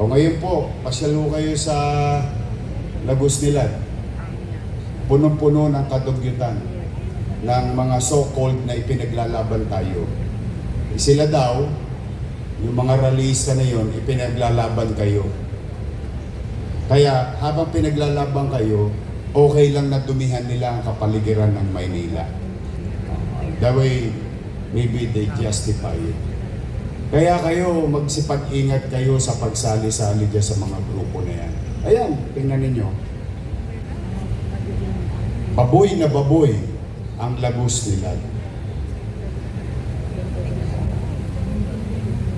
O ngayon po, pasyalo kayo sa Lagos Nilad. Punong-puno ng kadugyutan ng mga so-called na ipinaglalaban tayo. Sila daw, yung mga rallyista na yon, ipinaglalaban kayo. Kaya habang pinaglalaban kayo, okay lang na dumihan nila ang kapaligiran ng Maynila. That way, maybe they justify it. Kaya kayo, magsipag-ingat kayo sa pagsali-sali dyan sa mga grupo na yan. Ayan, tingnan ninyo. Baboy na baboy ang Lagos Nilad.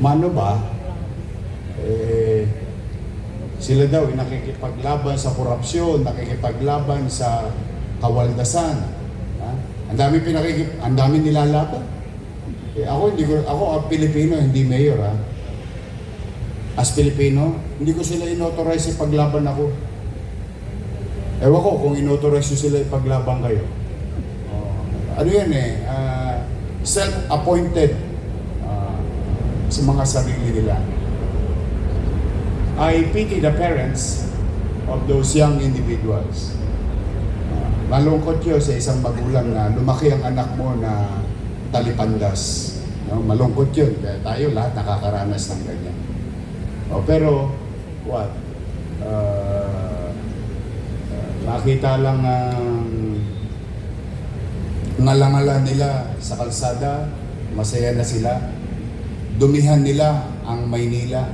Mano ba? Sila daw nakikipaglaban sa korupsyon, nakikipaglaban sa kawaldasan. Ang dami nilalaban. Ako Pilipino, hindi mayor ha. As Pilipino, hindi ko sila inauthorize ipaglaban ako. Ewan ko kung inauthorize sila ipaglaban kayo. Ano yan self-appointed sa mga sarili nila. I pity the parents of those young individuals. Malungkot yun sa isang magulang na lumaki ang anak mo na talipandas. No? Malungkot yun. Kaya tayo lahat nakakaranas ng ganyan. Pero, what? Makita lang ngala-ngala nila sa kalsada, masaya na sila. Dumihan nila ang Maynila.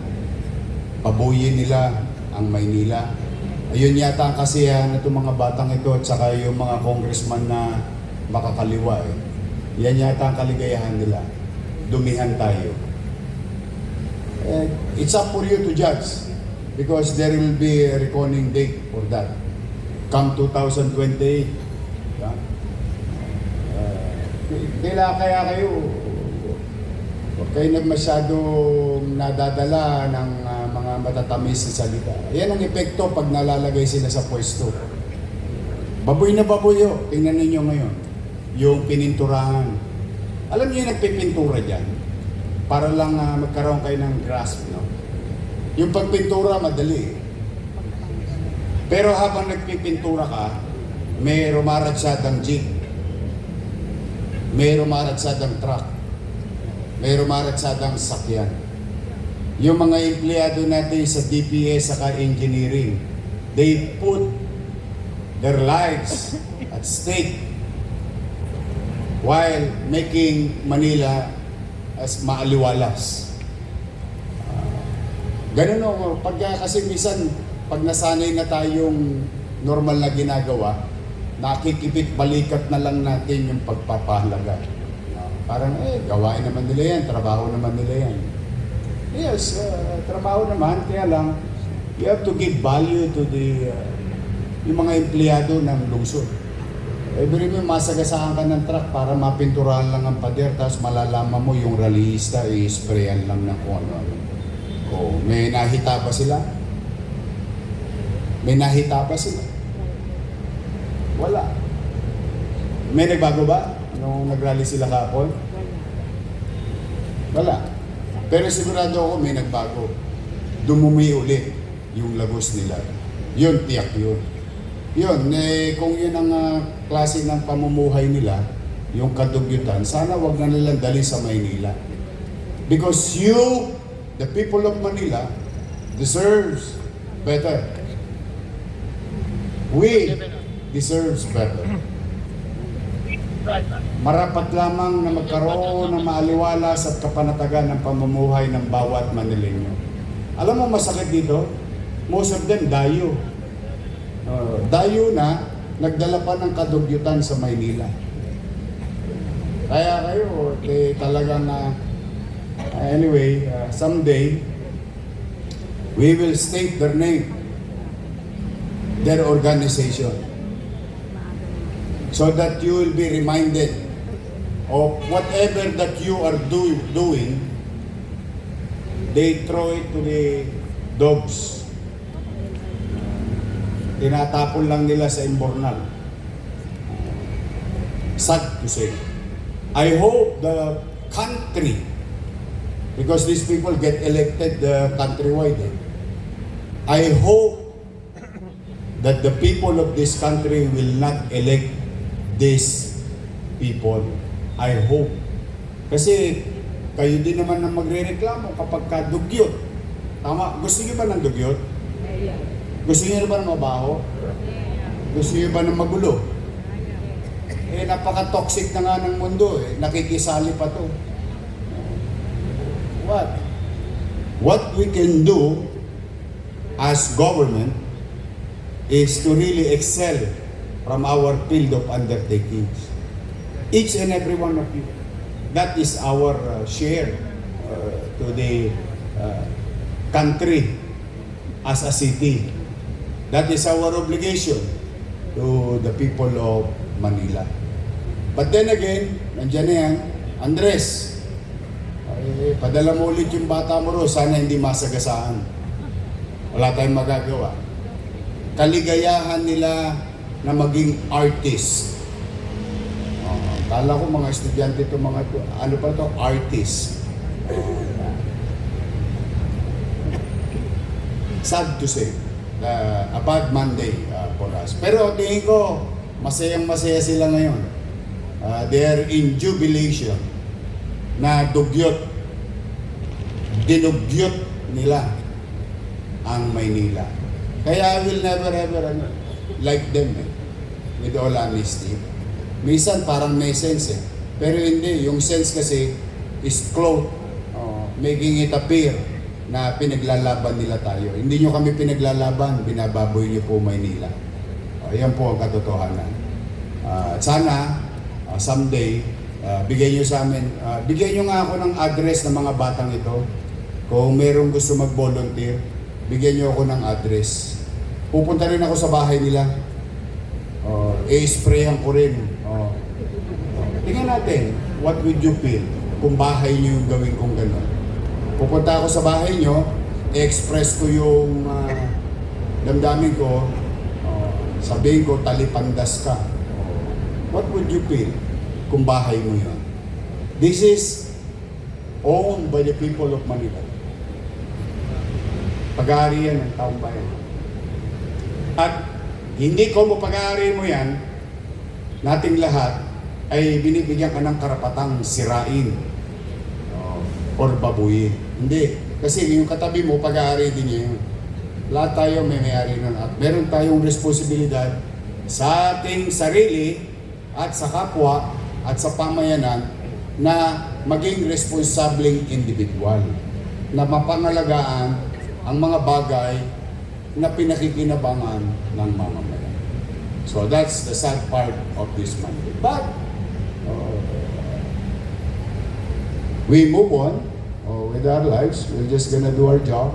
Pabuyin nila ang Maynila. Ayun yata ang kasiyahan na itong mga batang ito at saka yung mga congressman na makakaliwa Yan yata ang kaligayahan nila. Dumihan tayo. It's up for you to judge because there will be a reckoning date for that. Come 2028. Kaya kayo, huwag kayo masyadong nadadala ng mga matatamis na salita. Yan ang epekto pag nalalagay sila sa pwesto. Baboy na baboy yun. Tingnan ninyo ngayon. Yung pininturahan. Alam niyo yung nagpipintura dyan? Para lang magkaroon kayo ng grasp, no? Yung pagpintura, madali. Pero habang nagpipintura ka, may rumaratsadang jeep. May rumaratsadang truck. May rumaratsadang sakyan. Yung mga empleyado natin sa DPS saka engineering, they put their lives at stake while making Manila as maaliwalas. Ganun o, kasi minsan, pag nasanay na tayong normal na ginagawa, nakikipit balikat na lang natin yung pagpapahalaga. Parang, gawain naman nila yan, trabaho naman nila yan. Yes, trabaho naman, kaya lang, you have to give value to yung mga empleyado ng lungsod. Every mo masagasaan ka ng truck para mapinturahan lang ang pader, tapos malalaman mo yung rallyista, i-sprayan lang ng kung ano. May nahita ba sila? May nahita ba sila? Wala. May nagbago ba? Nung nag-rally sila kahapon? Wala. Pero sigurado ako may nagbago. Dumumi ulit yung Lagos Nilad. Yun, tiyak yun. Yun, kung yun ang klase ng pamumuhay nila, yung kadugyutan, sana wag na nilang dali sa Maynila. Because you, the people of Manila, deserves better. We deserves better. Marapat lamang na magkaroon ng maaliwalas at kapanatagan ng pamumuhay ng bawat Manileño. Alam mo masakit dito? Most of them dayo. Dayo na, nagdala pa ng kadugyutan sa Maynila. Kaya kayo, talagang anyway, someday, we will state their name, their organization, so that you will be reminded of whatever that you are doing, they throw it to the dogs. Tinatapon lang nila sa imbornal. Sad to say. I hope the country, because these people get elected countrywide, I hope that the people of this country will not elect these people. I hope. Kasi kayo din naman ang magre-reklamo kapag kadugyot. Tama? Gusto niyo ba ng dugyot? Gusto niyo ba ng mabaho? Gusto niyo ba ng magulo? Napaka-toxic na nga ng mundo. Nakikisali pa to. What we can do as government is to really excel from our field of undertakings. Each and every one of you. That is our share to the country as a city. That is our obligation to the people of Manila. But then again, nandiyan na yan, Andres, padala mo ulit yung bata mo ro, sana hindi masagasaan. Wala tayong magagawa. Kaligayahan nila na maging artist. Kala ko mga estudyante ito, mga to, ano pa to, artist. Sad to say, a bad Monday for us. Pero tingin ko, masayang-masaya sila ngayon. They are in jubilation na dugyot, dinugyot nila ang Maynila. Kaya I will never ever like them with all honesty. Minsan parang may sense pero hindi. Yung sense kasi is cloth, making it appear na pinaglalaban nila tayo. Hindi nyo kami pinaglalaban, binababoy nyo po Maynila. Yan po ang katotohanan. At sana, someday, bigay nyo sa amin, bigay nyo nga ako ng address ng mga batang ito. Kung merong gusto mag-volunteer, bigyan nyo ako ng address. Pupunta rin ako sa bahay nila. I-sprayan ko rin. Tingnan natin, what would you feel kung bahay nyo yung gawin kong gano'n? Pupunta ako sa bahay nyo, i-express ko yung damdamin ko, sabihin ko, talipandas ka. What would you feel kung bahay mo yun? This is owned by the people of Manila. Pag-aari yan ng taong bayan. At hindi ko mo pag-aari mo yan, nating lahat ay binibigyan ka ng karapatang sirain or babuyin. Hindi. Kasi yung katabi mo, pag-aari din niya yun. Lahat tayo may may-ari nun. At meron tayong responsibilidad sa ating sarili at sa kapwa at sa pamayanan na maging responsableng individual. Na mapangalagaan ang mga bagay na pinakikinabangan ng mamamayan. So that's the sad part of this Monday. But we move on with our lives. We're just gonna do our job.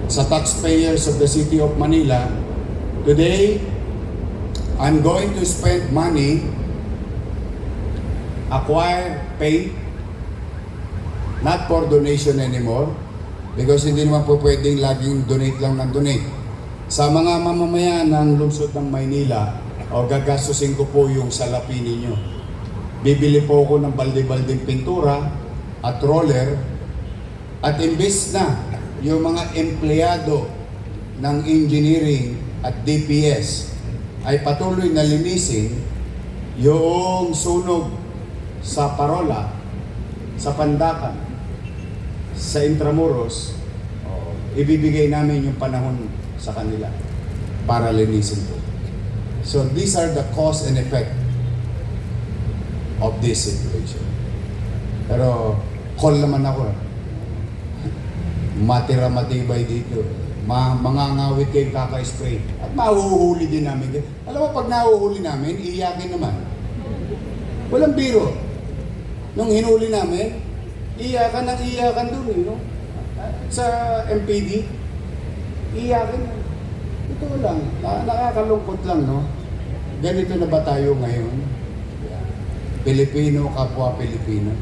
Sa taxpayers of the City of Manila, today, I'm going to spend money, acquire, pay, not for donation anymore, because hindi naman po pwedeng laging donate lang ng donate. Sa mga mamamayan ng lungsod ng Maynila, gagastusin ko po yung salapi ninyo. Bibili po ako ng balde-baldeng pintura at roller, at imbes na yung mga empleyado ng engineering at DPS ay patuloy na linisin yung sunog sa Parola, sa Pandacan, sa Intramuros, ibibigay namin yung panahon sa kanila para linisin po. So these are the cause and effect of this situation. Pero call naman ako. Matira matibay dito. Mangangawit kayong kaka-spray. At mahuhuli din namin. Alam mo, pag nahuhuli namin, iyakin naman. Walang biro. Nung hinuli namin, iyakan ng iyakan doon, no? Sa MPD, iyakan. Ito lang, nakakalungkot lang, no? Ganito na ba tayo ngayon? Pilipino, kapwa Pilipino.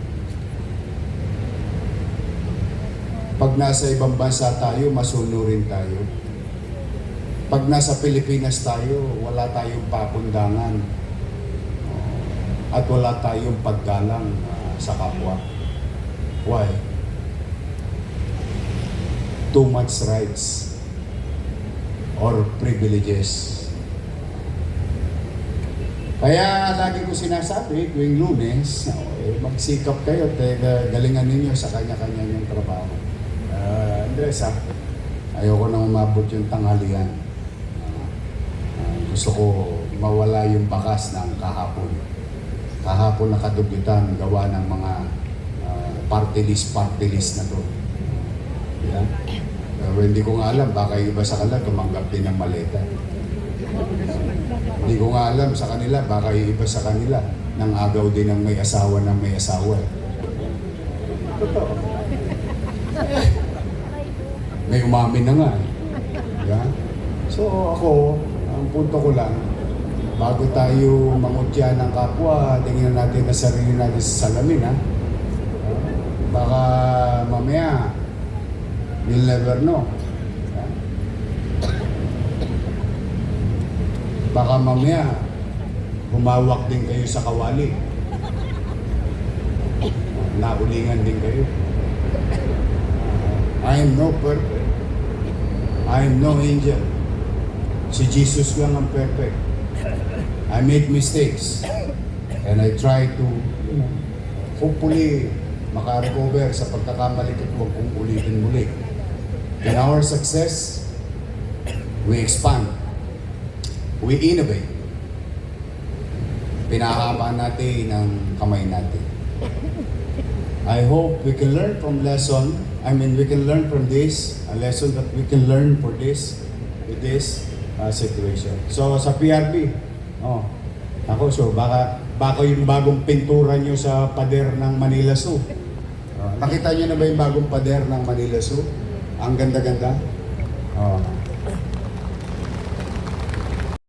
Pag nasa ibang bansa tayo, masunurin tayo. Pag nasa Pilipinas tayo, wala tayong papundangan. At wala tayong paggalang sa kapwa. Why? Too much rights. or privileges. Kaya lagi ko sinasabi tuwing Lunes, magsikap kayo at galingan ninyo sa kanya-kanya yung trabaho. Andres, ayoko na umabot yung tanghalian. Gusto ko mawala yung bakas ng kahapon. Kahapon nakadugitan gawa ng mga party list na to. Yeah? Pero hindi ko nga alam, baka iba sa kanila tumanggap din ng maleta. Hindi ko nga alam sa kanila, baka iba sa kanila nang agaw din ng may asawa ng may asawa. Totoo. May umamin na nga. Yeah? So ako, ang punto ko lang, bago tayo mangutya ng kapwa, tingnan natin na sarili natin sa salamin, ha? Baka mamaya, we'll never know. Baka mamaya, humawak din kayo sa kawali. Naulingan din kayo. I am no perfect. I am no angel. Si Jesus lang ang perfect. I make mistakes. And I try to, hopefully, makarecover sa pagkakamali ko at huwag kong ulitin muli. In our success, we expand. We innovate. Pinahaba natin ang kamay natin. I hope we can learn from we can learn from this, a lesson that we can learn for this, with this situation. So sa PRP, so baka yung bagong pintura nyo sa pader ng Manila Zoo. Nakita nyo na ba yung bagong pader ng Manila Zoo? Ang ganda-ganda.